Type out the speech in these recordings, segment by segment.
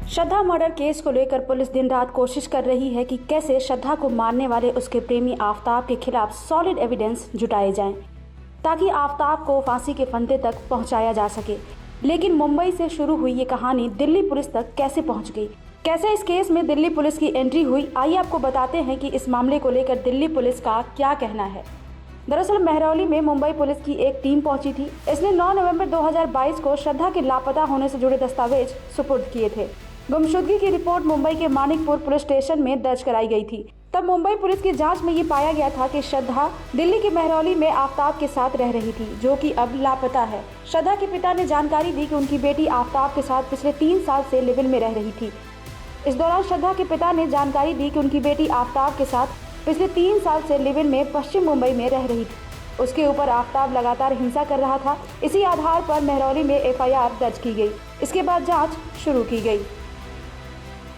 श्रद्धा murder case को लेकर police दिन रात कोशिश कर रही है कि कैसे श्रद्धा को मारने वाले उसके प्रेमी आफताब के खिलाफ सॉलिड एविडेंस जुटाए जाएं, ताकि आफताब को फांसी के फंदे तक पहुंचाया जा सके। लेकिन मुंबई से शुरू हुई ये कहानी दिल्ली पुलिस तक कैसे पहुंच गई, कैसे इस केस में दिल्ली पुलिस की एंट्री हुई, आइए आपको बताते हैं कि इस मामले को लेकर दिल्ली पुलिस का क्या कहना है। दरअसल महरौली में मुंबई पुलिस की एक टीम पहुंची थी। इसने 9 नवंबर 2022 को श्रद्धा के लापता होने से जुड़े दस्तावेज सुपुर्द किए थे। गुमशुदगी की रिपोर्ट मुंबई के मानिकपुर पुलिस स्टेशन में दर्ज कराई गई थी। तब मुंबई पुलिस की जांच में ये पाया गया था कि श्रद्धा दिल्ली के महरौली में आफताब के साथ रह रही थी, जो कि अब लापता है। श्रद्धा के पिता ने जानकारी दी कि उनकी बेटी आफताब के साथ पिछले 3 साल से लिव इन में रह रही थी। इस दौरान श्रद्धा के पिता ने जानकारी दी कि उनकी बेटी आफताब के साथ पिछले 3 साल से लिव इन में पश्चिम मुंबई में रह रही थी। उसके ऊपर आफताब लगातार हिंसा कर रहा था। इसी आधार पर महरौली में FIR दर्ज की गई। इसके बाद जांच शुरू की गई।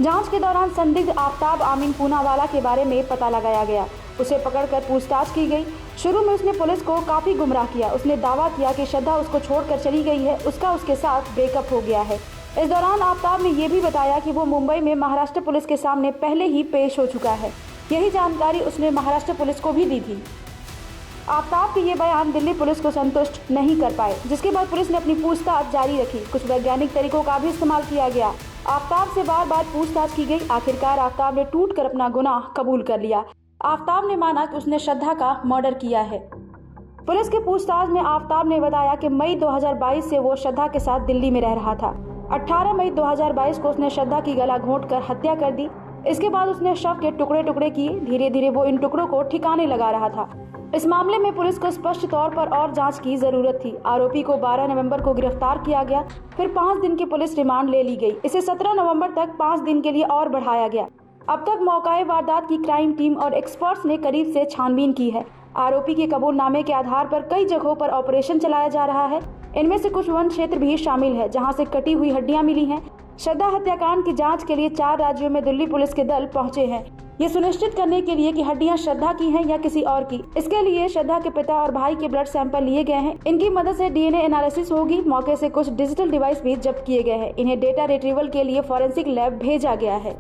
जांच के दौरान संदिग्ध आफताब आमीन पूनावाला के बारे में पता लगाया गया। उसे पकड़कर पूछताछ की गई। शुरू में उसने पुलिस को काफी गुमराह किया। उसने दावा किया कि श्रद्धा उसको छोड़कर चली गई है, उसका उसके साथ ब्रेकअप हो गया है। इस दौरान आफताब ने यह भी बताया कि वो मुंबई में महाराष्ट्र पुलिस के सामने पहले ही पेश हो चुका है। यही जानकारी उसने महाराष्ट्र पुलिस को भी दी थी। आफताब के ये बयान दिल्ली पुलिस को संतुष्ट नहीं कर पाए, जिसके बाद पुलिस ने अपनी पूछताछ जारी रखी। कुछ वैज्ञानिक तरीकों का भी इस्तेमाल किया गया। आफताब से बार बार पूछताछ की गई। आखिरकार आफताब ने टूटकर अपना गुनाह कबूल कर लिया। आफताब ने माना कि उसने श्रद्धा का मर्डर किया है। पुलिस के पूछताछ में आफताब ने बताया कि मई 2022 से वो श्रद्धा के साथ दिल्ली में रह रहा था। 18 मई 2022 को उसने श्रद्धा की गला घोंटकर हत्या कर दी। इसके बाद उसने शव के टुकड़े टुकड़े किए। धीरे धीरे वो इन टुकड़ों को ठिकाने लगा रहा था। इस मामले में पुलिस को स्पष्ट तौर पर और जांच की जरूरत थी। आरोपी को 12 नवंबर को गिरफ्तार किया गया। फिर 5 दिन की पुलिस रिमांड ले ली गई। इसे 17 नवंबर तक 5 दिन के लिए और बढ़ाया गया। अब तक मौकाए वारदात की क्राइम टीम और एक्सपर्ट्स ने करीब से छानबीन की है। आरोपी के कबूलनामे के आधार पर कई जगहों पर ऑपरेशन चलाया जा रहा है। इनमें से कुछ वन क्षेत्र भी शामिल है, जहाँ से कटी हुई हड्डियां मिली हैं। श्रद्धा हत्याकांड की जांच के लिए 4 राज्यों में दिल्ली पुलिस के दल पहुंचे हैं, ये सुनिश्चित करने के लिए कि हड्डियां श्रद्धा की हैं या किसी और की। इसके लिए श्रद्धा के पिता और भाई के ब्लड सैंपल लिए गए हैं। इनकी मदद से DNA एनालिसिस होगी। मौके से कुछ डिजिटल डिवाइस भी जब्त किए गए हैं। इन्हें डेटा रिट्रीवल के लिए फॉरेंसिक लैब भेजा गया है।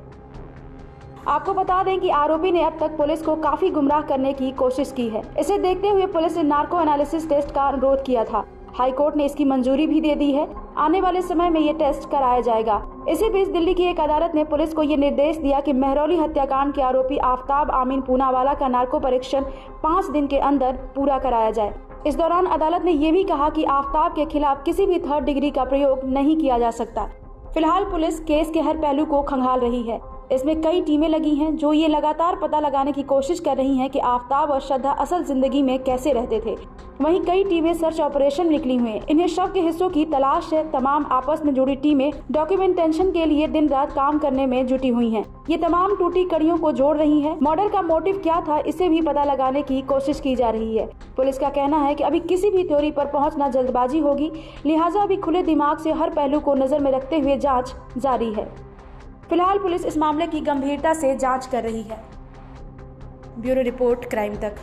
आपको बता दें कि आरोपी ने अब तक पुलिस को काफी गुमराह करने की कोशिश की है। इसे देखते हुए पुलिस ने नार्को एनालिसिस टेस्ट का अनुरोध किया था। हाईकोर्ट ने इसकी मंजूरी भी दे दी है। आने वाले समय में ये टेस्ट कराया जाएगा। इसी बीच दिल्ली की एक अदालत ने पुलिस को ये निर्देश दिया कि महरौली हत्याकांड के आरोपी आफताब आमीन पूनावाला का नार्को परीक्षण 5 दिन के अंदर पूरा कराया जाए। इस दौरान अदालत ने ये भी कहा कि आफताब के खिलाफ किसी भी 3rd डिग्री का प्रयोग नहीं किया जा सकता। फिलहाल पुलिस केस के हर पहलू को खंगाल रही है। इसमें कई टीमें लगी हैं जो ये लगातार पता लगाने की कोशिश कर रही हैं कि आफताब और श्रद्धा असल जिंदगी में कैसे रहते थे। वहीं कई टीमें सर्च ऑपरेशन में निकली हुई हैं। इन्हें शव के हिस्सों की तलाश है। तमाम आपस में जुड़ी टीमें डॉक्यूमेंटेशन के लिए दिन रात काम करने में जुटी हुई हैं। ये तमाम टूटी कड़ियों को जोड़ रही हैं। मर्डर का मोटिव क्या था, इसे भी पता लगाने की कोशिश की जा रही है। पुलिस का कहना है कि अभी किसी भी थ्योरी पर पहुंचना जल्दबाजी होगी, लिहाजा अभी खुले दिमाग से हर पहलू को नजर में रखते हुए जाँच जारी है। फिलहाल पुलिस इस मामले की गंभीरता से जांच कर रही है। ब्यूरो रिपोर्ट क्राइम तक।